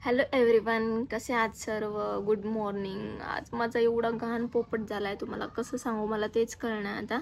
Hello everyone, कसे आहात सर्व? Good morning. आज माझा एवढा घाण पोपट झालाय, तुम्हाला कसं सांगू, मला तेच कळणार. आता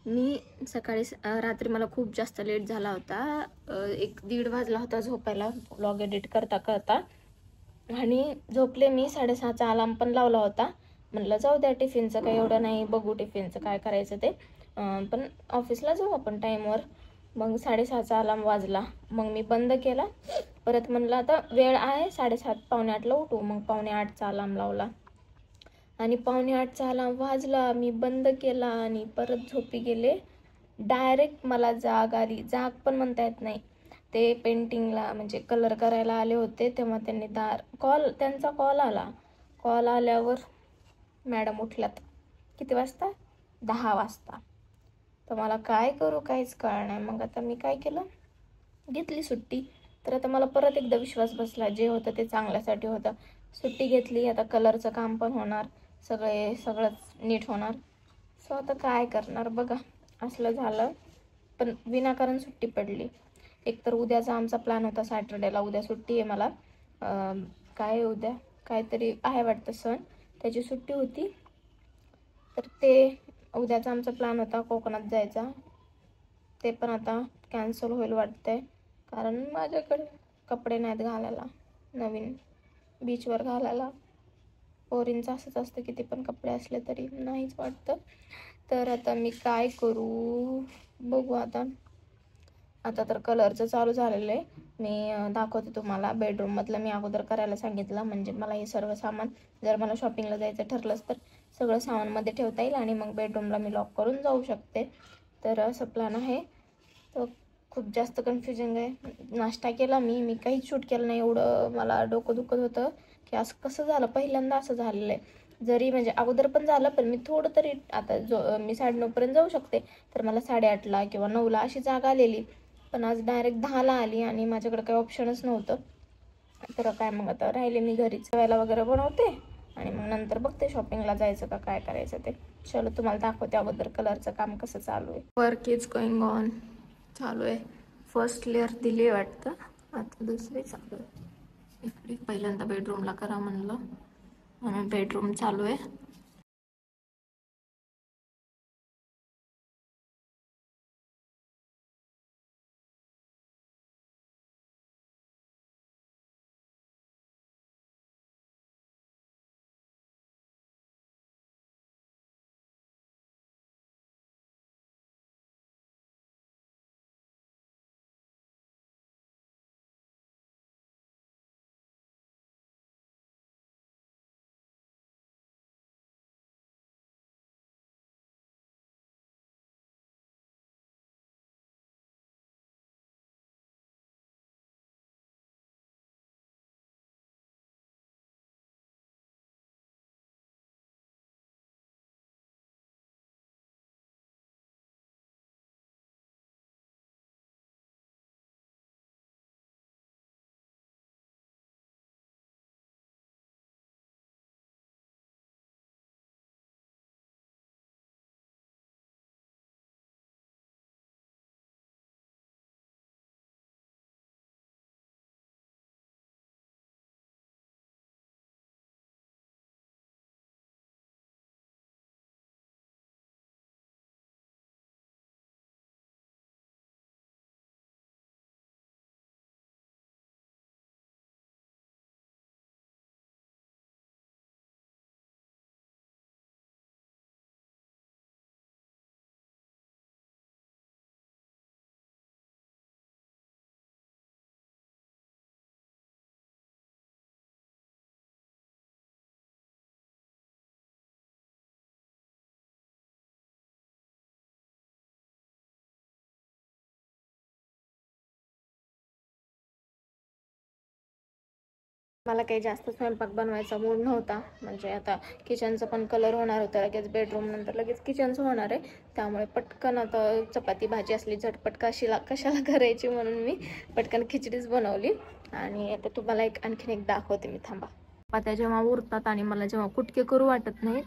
मी सकाळी रात्री मला खूप जास्त लेट झाला होता. 1-1:30 वाजला होता झोपायला व्लॉग एडिट करता करता. आणि झोपले मी. 6:30चा अलार्म पण लावला होता. म्हणलं जाऊ द्या, टिफिनचं काही एवढं नाही, बघू टिफिनचं काय करायचं ते, पण ऑफिसला जाऊ आपण टाईमवर. मग 6:30चा अलार्म वाजला. मग मी बंद केला. परत म्हणलं आता वेळ आहे, 7:30 पावणे 8ला उठू. मग 7:45चा अलार्म लावला आणि 7:45चा अलार्म वाजला. मी बंद केला आणि परत झोपी गेले. डायरेक्ट मला जाग आली. जाग पण म्हणता येत नाही. ते पेंटिंगला म्हणजे कलर करायला आले होते, तेव्हा त्यांनी त्यांचा कॉल आला. कॉल आल्यावर मॅडम उठल्यात. किती वाजता? 10 वाजता. तर मला काय करू काहीच कळलं नाही. मग आता मी काय केलं, घेतली सुट्टी. तर आता मला परत एकदा विश्वास बसला, जे होतं ते चांगल्यासाठी होतं. सुट्टी घेतली. आता कलरचं काम पण होणार, सगळंच नीट होणार. सो आता काय करणार बघा, असलं झालं. पण विनाकारण सुट्टी पडली. एकतर उद्याचा आमचा प्लॅन होता सॅटर्डेला. उद्या सुट्टी आहे मला. काय उद्या काहीतरी आहे वाटतं सण, त्याची सुट्टी होती. तर ते उद्याचा आमचा प्लॅन होता कोकणात जायचा. ते पण आता कॅन्सल होईल वाटतंय, कारण माझ्याकडे कपडे नाहीत घालायला नवीन बीचवर घालायला. पोरींचं असंच असतं, किती पण कपडे असले तरी नाहीच वाटतं. तर आता मी काय करू बघू. आता तर कलरचं चालू झालेलं आहे. मी दाखवते तुम्हाला. बेडरूममधलं मी अगोदर करायला सांगितलं, म्हणजे मला हे सर्व सामान, जर मला शॉपिंगला जायचं ठरलंच तर सगळं सामानमध्ये ठेवता येईल आणि मग बेडरूमला मी लॉक करून जाऊ शकते. तर असं प्लॅन आहे. तर खूप जास्त कन्फ्युजन आहे. नाश्ता केला मी काहीच शूट केलं नाही. एवढं मला डोकं दुखत होतं की असं कसं झालं, पहिल्यांदा असं झालेलं आहे. जरी म्हणजे अगोदर पण झालं, पण मी थोडं तरी, आता मी 9:30पर्यंत जाऊ शकते, तर मला 8:30ला किंवा 9ला अशी जागा आलेली. पण आज डायरेक्ट 10ला आली आणि माझ्याकडे काही ऑप्शनच नव्हतं. तर काय, मग आता राहिले मी घरीच जेवायला वगैरे बनवते आणि मग नंतर बघते शॉपिंगला जायचं का काय करायचं ते. चलो तुम्हाला दाखवते अगोदर कलरचं काम कसं चालू आहे. वर्क इज गोइंग ऑन चालू आहे. फर्स्ट लेअर दिली आहे वाटतं, आता दुसरी चालू आहे. इकडे पहिल्यांदा बेडरूमला करा म्हणलं म्हणून बेडरूम चालू आहे. मला काही जास्त स्वयंपाक बनवायचा मूड नव्हता. म्हणजे आता किचनचं पण कलर होणार होतं लगेच, बेडरूम नंतर लगेच किचनचं होणार आहे. त्यामुळे पटकन आता चपाती भाजी असली झटपट कशाला करायची, म्हणून मी पटकन खिचडीच बनवली. आणि आता तुम्हाला आणखीन एक दाखवते मी, थांबा. चपात्या जेव्हा उरतात आणि मला जेव्हा कुटके करू वाटत नाही,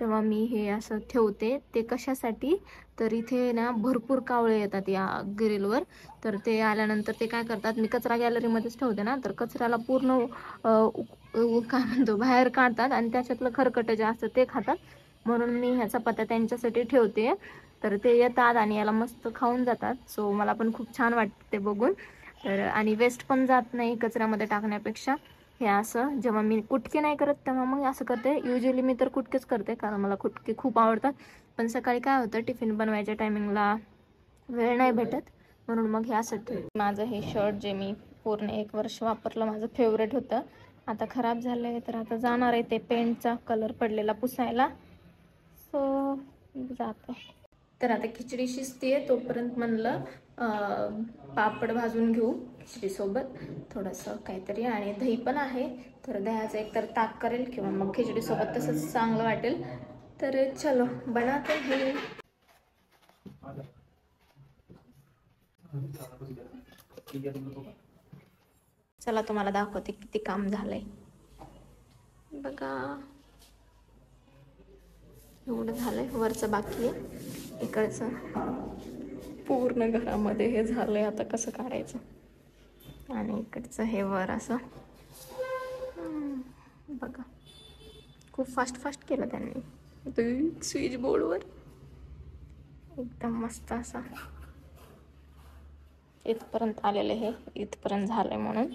तेव्हा मी हे असं ठेवते. ते कशासाठी, तर इथे ना भरपूर कावळे येतात या ग्रिलवर. तर ते आल्यानंतर ते काय करतात, मी कचरा गॅलरीमध्येच ठेवते ना, तर कचऱ्याला पूर्ण काय म्हणतो बाहेर काढतात आणि त्याच्यातलं खरकटं जे असतं ते खातात. म्हणून मी ह्या चपात्या त्यांच्यासाठी ठेवते. तर ते येतात आणि याला मस्त खाऊन जातात. सो मला पण खूप छान वाटते बघून. तर आणि वेस्ट पण जात नाही कचऱ्यामध्ये टाकण्यापेक्षा. हे असं जेव्हा मी कुटके नाही करत तेव्हा मग असं करते. युजली मी तर कुटकेच करते कारण मला कुटके खूप आवडतात. पण सकाळी काय होतं, टिफिन बनवायच्या टायमिंगला वेळ नाही भेटत, म्हणून मग हे असं ठेवते. माझं हे शर्ट जे मी पूर्ण 1 वर्ष वापरलं, माझं फेवरेट होतं, आता खराब झालंय. तर आता जाणार आहे ते पेंटचा कलर पडलेला पुसायला. सो जाते. तर आता खिचडी शिजते, तोपर्यंत म्हणलं पापड भाजून घेऊ खिचडीसोबत थोडंसं काहीतरी. आणि दही पण आहे, तर दह्याचं एकतर ताक करेल किंवा मग खिचडीसोबत तसंच चांगलं वाटेल. तर चलो बनाते हे. चला तुम्हाला दाखवते किती काम झालंय बघा. एवढं झालंय, वरचं बाकी आहे, इकडचं पूर्ण घरामध्ये हे झालंय. आता कसं काढायचं, आणि इकडचं हे वर असं बघा. खूप फास्ट केलं त्यांनी स्विच बोर्डवर, एकदम मस्त असं इथपर्यंत आलेलं. हे इथपर्यंत झालंय म्हणून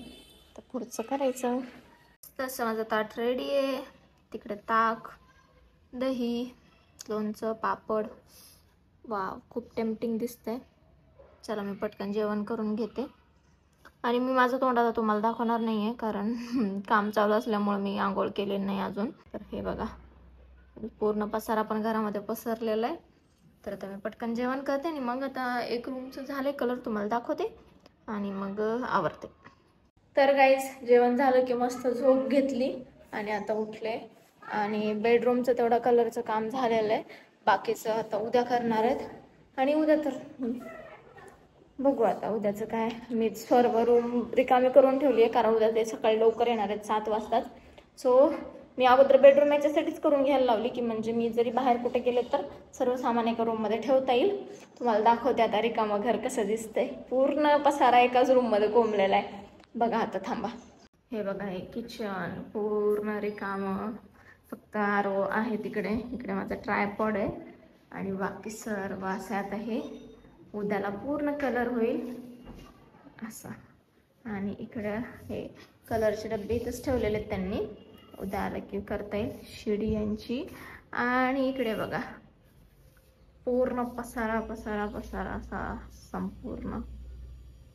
तर पुढचं करायचं. तसं माझं ताट रेडी आहे. तिकडे ताक, दही, लोणचं, पापड. वाव, खूप टेम्पटिंग दिसतंय. चला मी पटकन जेवण करून घेते. आणि मी माझं तोंड आता तुम्हाला दाखवणार नाही आहे कारण काम चालू असल्यामुळे मी आंघोळ केली नाही अजून. तर हे बघा, पूर्ण पसारा पण घरामध्ये पसरलेला आहे. तर आता मी पटकन जेवण करते आणि मग आता एक रूमचं झालं कलर तुम्हाला दाखवते आणि मग आवरते. तर गाईज जेवण झालं की मस्त झोप घेतली आणि आता उठले. आणि बेडरूमचं तेवढा कलरचं काम झालेलं आहे, बाकीचं आता उद्या करणार आहेत. आणि उद्या तर बघू आता उद्याचं काय. मी सर्व रूम रिकामी करून ठेवली आहे कारण उद्या ते सकाळी लवकर येणार आहेत 7 वाजताच. सो मी अगोदर बेडरूम याच्यासाठीच करून घ्यायला लावली की म्हणजे मी जरी बाहेर कुठे गेले तर सर्व सामान एका रूममध्ये ठेवता येईल. तुम्हाला दाखवते आता रिकामं घर कसं दिसतंय. पूर्ण पसारा एकाच रूममध्ये कोंबलेला आहे बघा. आता थांबा, हे बघा, हे किचन पूर्ण रिकामं, फक्त आरो आहे तिकडे. इकडे माझा ट्रायपॉड आहे आणि बाकी सर्व असं. आता हे उद्याला पूर्ण कलर होईल असा. आणि इकडं हे कलरचे डबे इथंच ठेवलेले आहेत त्यांनी, उद्या आलं की करता येईल. शिडी यांची. आणि इकडे बघा पूर्ण पसारा पसारा पसारा असा संपूर्ण.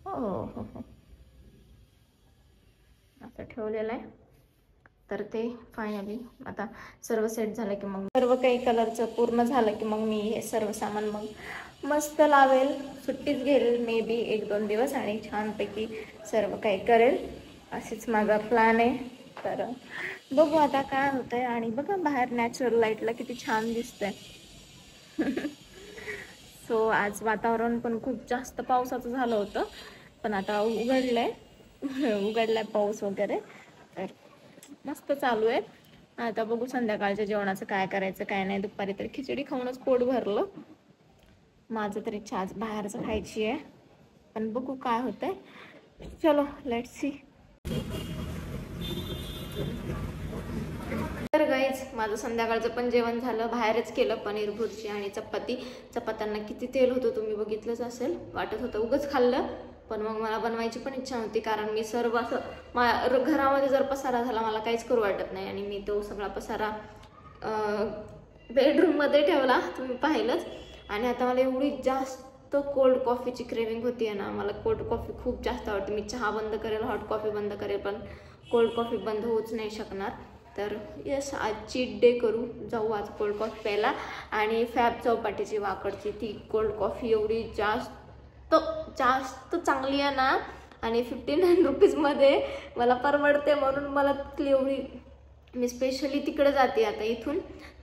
हो हो हो, असं ठेवलेलं आहे. तर ते फायनली आता सर्व सेट झालं की मग सर्व काही कलरचं पूर्ण झालं की मग मी हे सर्व सामान मग मस्त लावेल. सुट्टीच घेईल मे बी 1-2 दिवस आणि छानपैकी सर्व काही करेल, असेच माझा प्लॅन आहे. तर बघू आता काय होतंय. आणि बघा बाहेर नॅचरल लाईटला किती छान दिसतंय. सो आज वातावरण पण खूप जास्त पावसाचं झालं होतं, पण आता उघडलाय पाऊस वगैरे. तर मस्त चालू आहे. आता बघू संध्याकाळच्या जेवणाचं काय करायचं काय नाही. दुपारी तर खिचडी खाऊनच पोट भरलं माझं. तर इच्छा आज बाहेरचं खायची आहे, पण बघू काय होतंय. चलो लेट्स सी. तर गाईज माझं संध्याकाळचं पण जेवण झालं. बाहेरच केलं, पनीर भुर्जी आणि चपाती. चपात्यांना किती तेल होतं तुम्ही बघितलंच असेल. वाटत होतं उगच खाल्लं, पण मग मला बनवायची पण इच्छा नव्हती कारण मी सर्व असं घरामध्ये जर पसारा झाला मला काहीच करू वाटत नाही. आणि मी तो सगळा पसारा बेडरूममध्ये ठेवला, तुम्ही पाहिलंच. आणि आता मला एवढी जास्त कोल्ड कॉफीची क्रेविंग होती आहे ना. मला कोल्ड कॉफी खूप जास्त आवडते. मी चहा बंद करेल, हॉट कॉफी बंद करेल, पण कोल्ड कॉफी बंद होऊच नाही शकणार. तर यस, आज चीट डे करू, जाऊ आज कोल्ड कॉफी प्यायला. आणि फॅब चौपाटीची वाकडची ती कोल्ड कॉफी एवढी जास्त चांगली आहे ना. आणि 59 रुपीजमध्ये मला परवडते, म्हणून मला तिथली एवढी, मी स्पेशली तिकडे जाते आता इथून.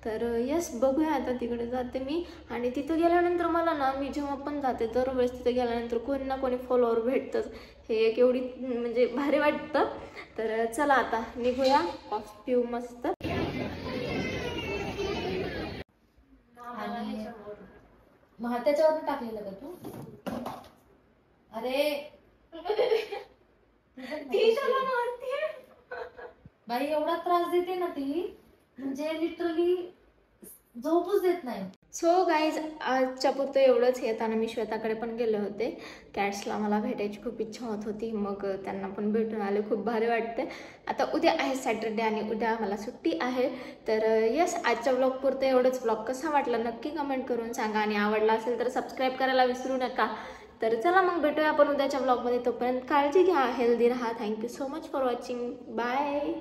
तर यस, बघूया आता तिकडे जाते मी. आणि तिथं गेल्यानंतर मला ना, मी जेव्हा पण जाते दरवेळेस तिथं गेल्यानंतर कोणी ना कोणी फॉलोअर भेटतंच. हे एक एवढी म्हणजे भारी वाटतं. तर चला आता निघूया, कॉफी पिऊ मस्त. मग त्याच्यावर टाकलेलं का तू? अरे बाई एवढा त्रास देते ना ती, म्हणजे लिटरली झोपूच देत नाही. सो गाईज आजच्या पुरतं एवढंच. येताना मी श्वेताकडे पण गेले होते. कॅट्सला मला भेटायची खूप इच्छा होत होती, मग त्यांना पण भेटून आले. खूप भारी वाटते. आता उद्या आहे सॅटर्डे आणि उद्या मला सुट्टी आहे. तर यस, आजच्या ब्लॉग पुरतं एवढंच. ब्लॉग कसा वाटला नक्की कमेंट करून सांगा आणि आवडला असेल तर सबस्क्राईब करायला विसरू नका. तर चला मग भेटूया आपण उद्याच्या ब्लॉगमध्ये. तोपर्यंत काळजी घ्या, हेल्दी राहा. Thank you so much for watching. Bye.